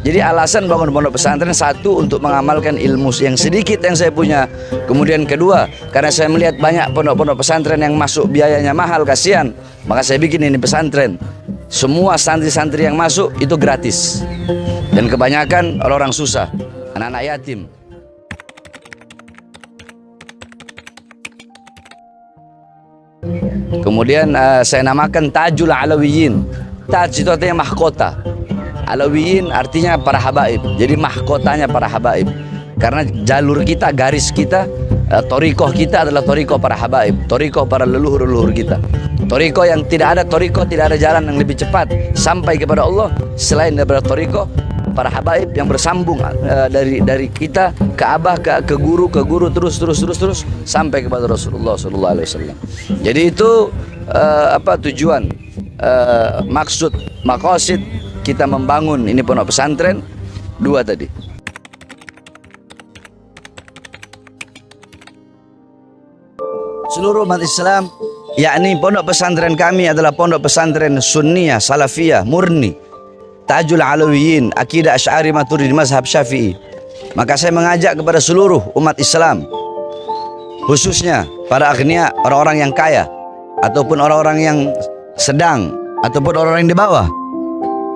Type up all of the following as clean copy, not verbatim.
Jadi alasan bangun pondok pesantren, satu, untuk mengamalkan ilmu yang sedikit yang saya punya. Kemudian kedua, karena saya melihat banyak pondok-pondok pesantren yang masuk biayanya mahal, kasihan. Maka saya bikin ini pesantren. Semua santri-santri yang masuk itu gratis. Dan kebanyakan orang-orang susah, anak-anak yatim. Kemudian saya namakan Tajul Alawiyin. Taj itu artinya mahkota. Alawiyin artinya para habaib. Jadi mahkotanya para habaib. Karena jalur kita, garis kita, torikoh kita adalah torikoh para habaib, torikoh para leluhur-leluhur kita. Torikoh yang tidak ada jalan yang lebih cepat sampai kepada Allah selain daripada torikoh para habaib yang bersambung dari kita ke abah, ke guru terus sampai kepada Rasulullah SAW. Jadi itu tujuan, maksud, maqasid kita membangun ini pondok pesantren dua tadi. Seluruh umat Islam, yakni pondok pesantren kami adalah pondok pesantren Sunniyah, Salafiyah, murni, Tajul Alawiyin, akidah Asy'ari Maturidi, mazhab Syafi'i. Maka saya mengajak kepada seluruh umat Islam, khususnya para agniya, orang-orang yang kaya, ataupun orang-orang yang sedang, ataupun orang-orang yang di bawah,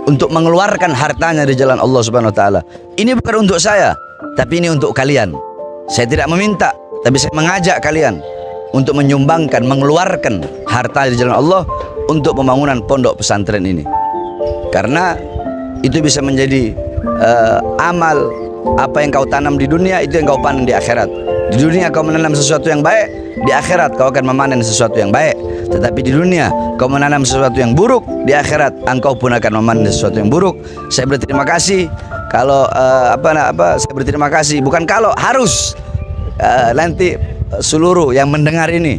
untuk mengeluarkan hartanya di jalan Allah Subhanahu wa taala. Ini bukan untuk saya, tapi ini untuk kalian. Saya tidak meminta, tapi saya mengajak kalian untuk menyumbangkan, mengeluarkan harta di jalan Allah untuk pembangunan pondok pesantren ini. Karena itu bisa menjadi amal, apa yang kau tanam di dunia itu yang kau panen di akhirat. Di dunia kau menanam sesuatu yang baik, di akhirat kau akan memanen sesuatu yang baik. Tetapi di dunia kau menanam sesuatu yang buruk, di akhirat engkau pun akan memanen sesuatu yang buruk. Saya berterima kasih kalau saya berterima kasih, bukan kalau, harus nanti seluruh yang mendengar ini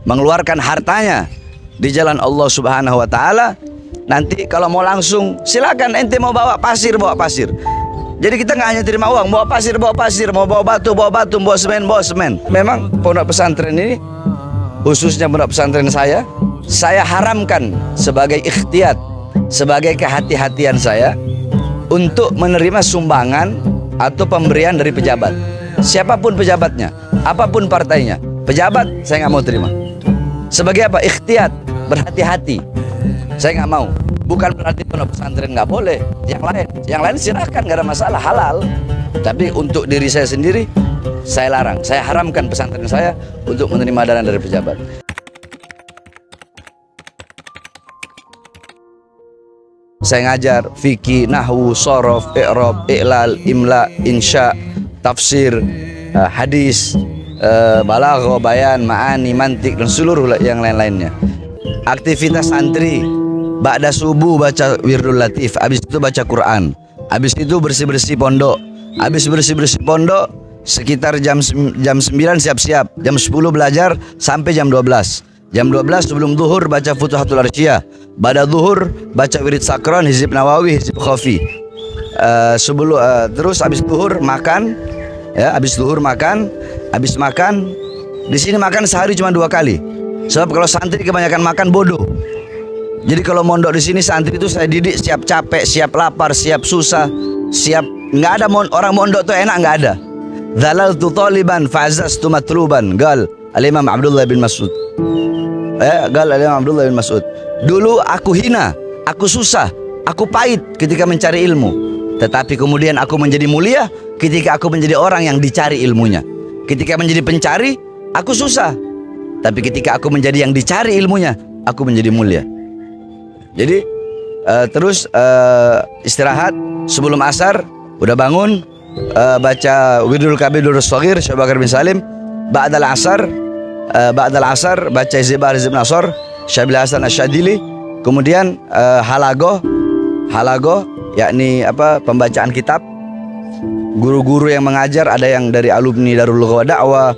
mengeluarkan hartanya di jalan Allah Subhanahu wa taala. Nanti kalau mau langsung silakan, ente mau bawa pasir, bawa pasir. Jadi kita nggak hanya terima uang, bawa pasir, mau bawa batu, bawa semen. Memang pondok pesantren ini, khususnya pondok pesantren saya haramkan sebagai ikhtiyat, sebagai kehati-hatian saya untuk menerima sumbangan atau pemberian dari pejabat. Siapapun pejabatnya, apapun partainya, pejabat saya nggak mau terima. Sebagai apa? Ikhtiyat, berhati-hati. Saya nggak mau. Bukan berarti pondok pesantren nggak boleh. Yang lain silakan, nggak ada masalah, halal. Tapi untuk diri saya sendiri, saya larang. Saya haramkan pesantren saya untuk menerima dana dari pejabat. Saya ngajar fikih, nahwu, shorof, i'rab, i'lal, imla, insya, tafsir, hadis, balaghah, bayan, ma'ani, mantik, dan seluruh yang lain-lainnya. Aktivitas santri, ba'da subuh baca wirdul latif, habis itu baca Quran, habis itu bersih-bersih pondok, habis bersih-bersih pondok sekitar jam 9 siap-siap, jam 10 belajar sampai jam 12. Jam 12 sebelum zuhur baca Futuhatul Arsyiyah, ba'da zuhur baca wirid sakron, hizib nawawi, hizib khafi. Terus habis zuhur makan, ya, habis zuhur makan, habis makan di sini makan sehari cuma 2 kali. Sebab kalau santri kebanyakan makan bodoh. Jadi kalau mondok di sini santri itu saya didik siap capek, siap lapar, siap susah, siap nggak ada orang mondok tuh enak, nggak ada. Dhalaltu taliban fa'azaztu matluban, gal Al-Imam Abdullah bin Mas'ud. Gal Al-Imam Abdullah bin Mas'ud. Dulu aku hina, aku susah, aku pahit ketika mencari ilmu. Tetapi kemudian aku menjadi mulia ketika aku menjadi orang yang dicari ilmunya. Ketika menjadi pencari, aku susah. Tapi ketika aku menjadi yang dicari ilmunya, aku menjadi mulia. Jadi terus istirahat sebelum asar, udah bangun, baca Wirdul Kabir Durrus Shaghir Syekh Bakar bin Salim. Ba'dal asar baca Hizib Nasr Syekh Hasan Asyadili. Kemudian halagoh yakni pembacaan kitab. Guru-guru yang mengajar ada yang dari alumni Darul Lughah wa Da'wah,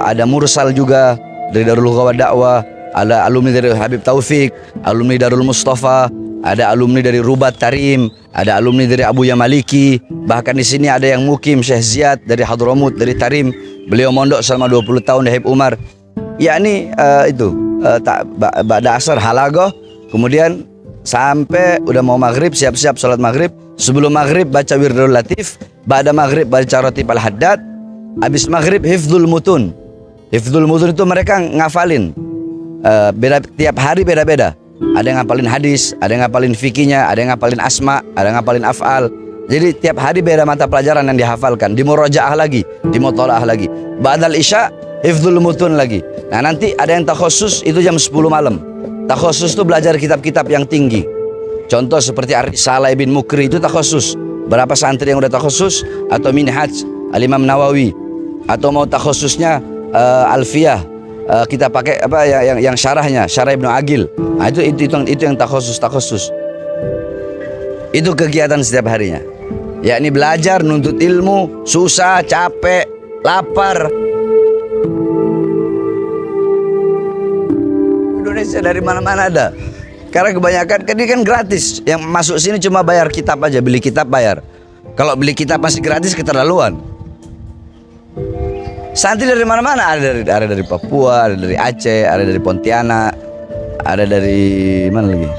ada mursal juga dari Darul Lughah wa Da'wah, ada alumni dari Habib Taufik, alumni Darul Mustafa, ada alumni dari Rubat Tarim, ada alumni dari Abu Yamaliki. Bahkan di sini ada yang mukim Syekh Ziyad dari Hadramut, dari Tarim. Beliau mondok selama 20 tahun di Habib Umar. Yakni ba'da asar halagoh, kemudian sampai udah mau maghrib, siap-siap sholat maghrib. Sebelum maghrib baca wirdul latif, ba'da maghrib baca rotib al-haddad, habis maghrib hifdzul mutun. Hifdzul mutun itu mereka ngafalin. Beda, tiap hari beda-beda. Ada yang ngapalin hadis, ada yang ngapalin fikihnya, ada yang ngapalin asma, ada yang ngapalin af'al. Jadi tiap hari beda mata pelajaran yang dihafalkan, di murojaah lagi, di mutolaah lagi. Ba'dal isya hifdzul mutun lagi. Nah, nanti ada yang takhusus itu jam 10 malam. Takhusus itu belajar kitab-kitab yang tinggi. Contoh seperti Ar-Risalah Ibn Mukri itu takhusus. Berapa santri yang udah takhusus? Atau Minhaj Al-Imam Nawawi, atau mau takhususnya Alfiyah, kita pakai apa yang syarahnya, Syarah Ibnu Agil. Nah, itu yang takhusus. Itu kegiatan setiap harinya. Yakni belajar, nuntut ilmu, susah, capek, lapar. Indonesia dari mana-mana ada. Karena kebanyakan kan ini kan gratis. Yang masuk sini cuma bayar kitab aja, beli kitab bayar. Kalau beli kitab masih gratis, keterlaluan. Santri dari mana-mana, ada dari Papua, ada dari Aceh, ada dari Pontianak, ada dari mana lagi?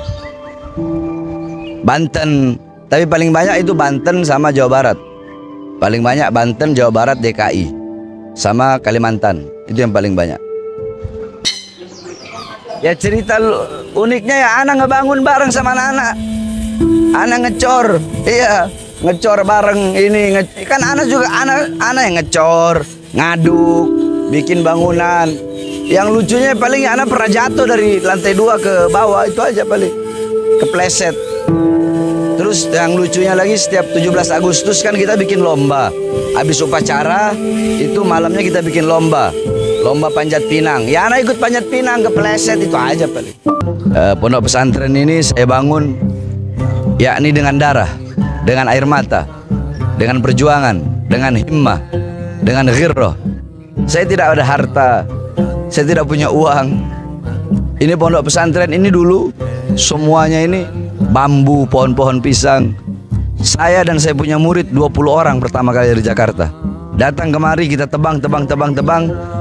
Banten. Tapi paling banyak itu Banten sama Jawa Barat. Paling banyak Banten, Jawa Barat, DKI sama Kalimantan. Itu yang paling banyak. Ya cerita uniknya ya, anak ngebangun bareng sama anak-anak. Anak ngecor, iya, ngecor bareng ini. Kan anak juga anak yang ngecor, ngaduk, bikin bangunan. Yang lucunya paling anak pernah jatuh dari lantai 2 ke bawah, itu aja paling kepleset. Terus yang lucunya lagi, setiap 17 Agustus kan kita bikin lomba. Habis upacara itu malamnya kita bikin lomba panjat pinang. Ya anak ikut panjat pinang, kepleset, itu aja paling. Pondok pesantren ini saya bangun yakni dengan darah, dengan air mata, dengan perjuangan, dengan himmah, dengan ghirrah. Saya tidak ada harta, saya tidak punya uang. Ini pondok pesantren ini dulu semuanya ini bambu, pohon-pohon pisang. Saya dan saya punya murid 20 orang pertama kali dari Jakarta. Datang kemari kita tebang.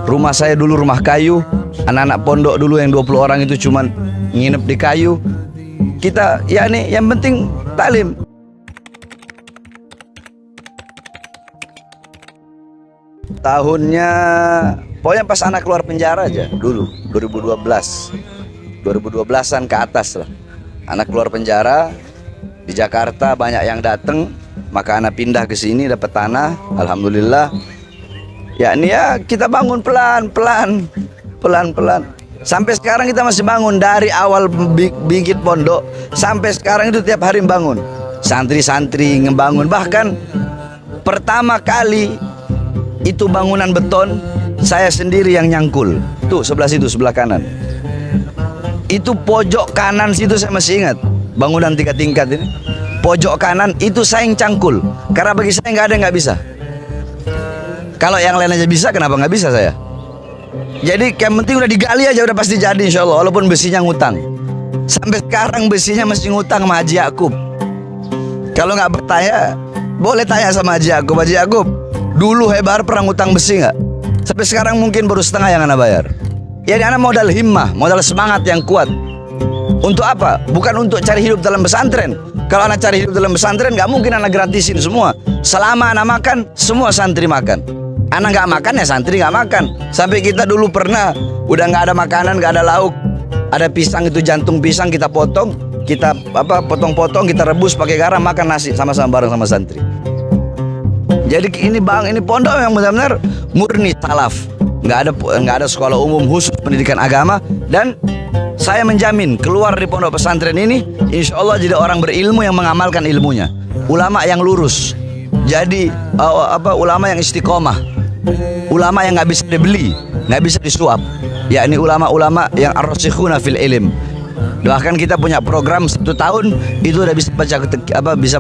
Rumah saya dulu rumah kayu. Anak-anak pondok dulu yang 20 orang itu cuman nginep di kayu. Kita ya nih yang penting talim. Tahunnya pokoknya pas anak keluar penjara aja dulu, 2012-an ke atas lah. Anak keluar penjara di Jakarta, banyak yang datang, maka anak pindah ke sini dapat tanah, alhamdulillah. Yakni ya kita bangun pelan-pelan. Sampai sekarang kita masih bangun, dari awal bikin pondok sampai sekarang itu tiap hari bangun. Santri-santri ngebangun, bahkan pertama kali itu bangunan beton saya sendiri yang nyangkul. Tuh sebelah situ, sebelah kanan. Itu pojok kanan situ saya masih ingat. Bangunan 3 tingkat ini, pojok kanan itu saya yang cangkul. Karena bagi saya nggak ada yang nggak bisa. Kalau yang lain aja bisa, kenapa nggak bisa saya? Jadi yang penting udah digali aja, udah pasti jadi insya Allah. Walaupun besinya ngutang. Sampai sekarang besinya masih ngutang sama Haji Yakub. Kalau nggak bertanya, boleh tanya sama Haji Yakub. Haji Yakub, dulu Hebar pernah ngutang besi nggak? Sampai sekarang mungkin baru setengah yang anak bayar. Jadi anak modal himmah, modal semangat yang kuat. Untuk apa? Bukan untuk cari hidup dalam pesantren. Kalau anak cari hidup dalam pesantren, nggak mungkin anak gratisin semua. Selama anak makan, semua santri makan. Anak nggak makan ya santri nggak makan. Sampai kita dulu pernah udah nggak ada makanan, nggak ada lauk, ada pisang itu jantung pisang kita potong, kita potong-potong, kita rebus pakai garam, makan nasi sama-sama bareng sama santri. Jadi ini pondok yang benar-benar murni salaf. Nggak ada sekolah umum khusus pendidikan agama. Dan saya menjamin keluar dari pondok pesantren ini insya Allah jadi orang berilmu yang mengamalkan ilmunya, ulama yang lurus. Jadi ulama yang istiqomah, ulama yang nggak bisa dibeli, nggak bisa disuap. Yakni ulama-ulama yang ar-rasikhuna fil ilm. Bahkan kita punya program 1 tahun itu udah bisa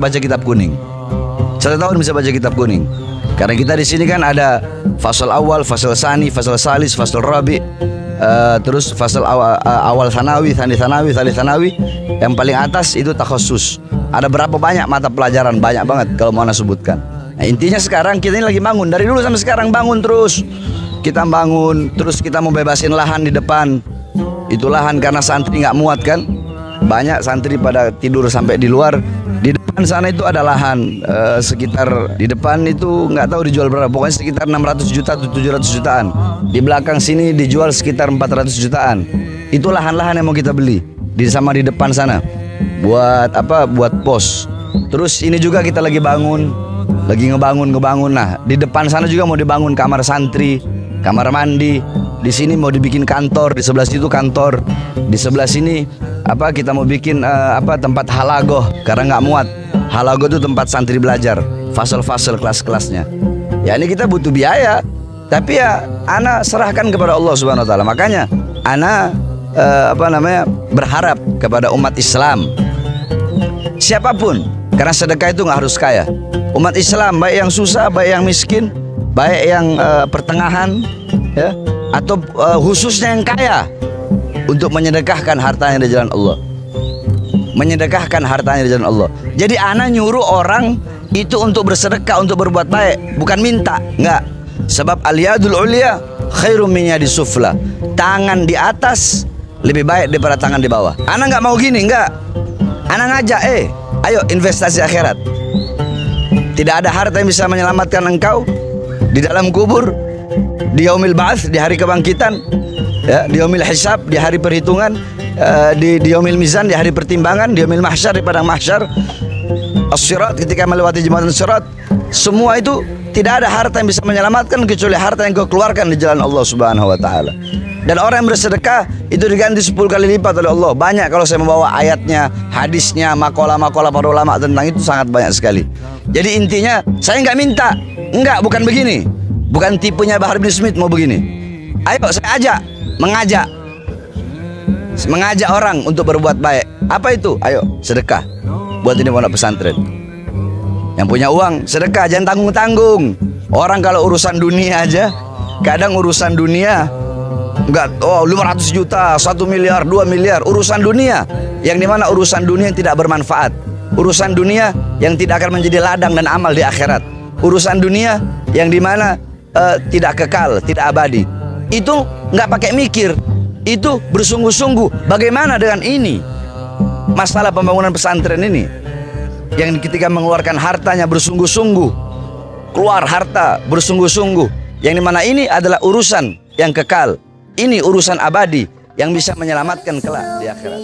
baca kitab kuning. 1 tahun bisa baca kitab kuning. Karena kita di sini kan ada fasal awal, fasal sani, fasal salis, fasal rabi, terus fasal awal sanawi, sani sanawi, salis sanawi. Yang paling atas itu takhusus. Ada berapa banyak mata pelajaran, banyak banget kalau mau sebutkan. Nah, intinya sekarang kita ini lagi bangun, dari dulu sampai sekarang bangun terus. Kita bangun, terus kita mau bebasin lahan di depan. Itu lahan karena santri nggak muat kan. Banyak santri pada tidur sampai di luar. Di depan depan sana itu ada lahan sekitar, di depan itu nggak tahu dijual berapa, pokoknya sekitar 600 juta atau 700 jutaan. Di belakang sini dijual sekitar 400 jutaan. Itu lahan-lahan yang mau kita beli di depan sana. Buat apa? Buat pos. Terus ini juga kita lagi ngebangun. Nah, di depan sana juga mau dibangun kamar santri, kamar mandi. Di sini mau dibikin kantor, di sebelah situ kantor. Di sebelah sini kita mau bikin tempat halagoh, karena nggak muat. Halagoh itu tempat santri belajar, fasal-fasal kelas-kelasnya. Ya ini kita butuh biaya, tapi ya ana serahkan kepada Allah Subhanahu wa taala. Makanya ana berharap kepada umat Islam, siapapun, karena sedekah itu nggak harus kaya. Umat Islam, baik yang susah, baik yang miskin, baik yang pertengahan, ya, atau khususnya yang kaya, untuk menyedekahkan hartanya di jalan Allah. Menyedekahkan hartanya di jalan Allah. Jadi ana nyuruh orang itu untuk bersedekah, untuk berbuat baik, bukan minta, enggak. Sebab al-yadul ulya khairum min yadis sufla. Tangan di atas lebih baik daripada tangan di bawah. Ana nggak mau gini, enggak. Ana ngajak, ayo investasi akhirat. Tidak ada harta yang bisa menyelamatkan engkau di dalam kubur, di yaumil ba'ats, di hari kebangkitan, ya, di yaumil hisab, di hari perhitungan, di yaumil mizan, di hari pertimbangan, di yaumil mahsyar, di padang mahsyar, as-sirat, ketika melewati jembatan sirat. Semua itu tidak ada harta yang bisa menyelamatkan kecuali harta yang kau keluarkan di jalan Allah Subhanahu wa taala. Dan orang yang bersedekah itu diganti 10 kali lipat oleh Allah. Banyak kalau saya membawa ayatnya, hadisnya, makalah-makalah para ulama tentang itu sangat banyak sekali. Jadi intinya saya nggak minta, bukan begini, bukan tipenya Bahar bin Smith mau begini. Ayo saya mengajak orang untuk berbuat baik. Apa itu? Ayo sedekah buat ini pondok pesantren. Yang punya uang sedekah, jangan tanggung-tanggung. Orang kalau urusan dunia aja, kadang urusan dunia enggak, 500 juta, 1 miliar, 2 miliar, urusan dunia yang dimana urusan dunia yang tidak bermanfaat, urusan dunia yang tidak akan menjadi ladang dan amal di akhirat, urusan dunia yang dimana tidak kekal, tidak abadi. Itu nggak pakai mikir, itu bersungguh-sungguh. Bagaimana dengan ini, masalah pembangunan pesantren ini, yang ketika mengeluarkan hartanya bersungguh-sungguh, keluar harta bersungguh-sungguh, yang dimana ini adalah urusan yang kekal, ini urusan abadi yang bisa menyelamatkan kelak di akhirat.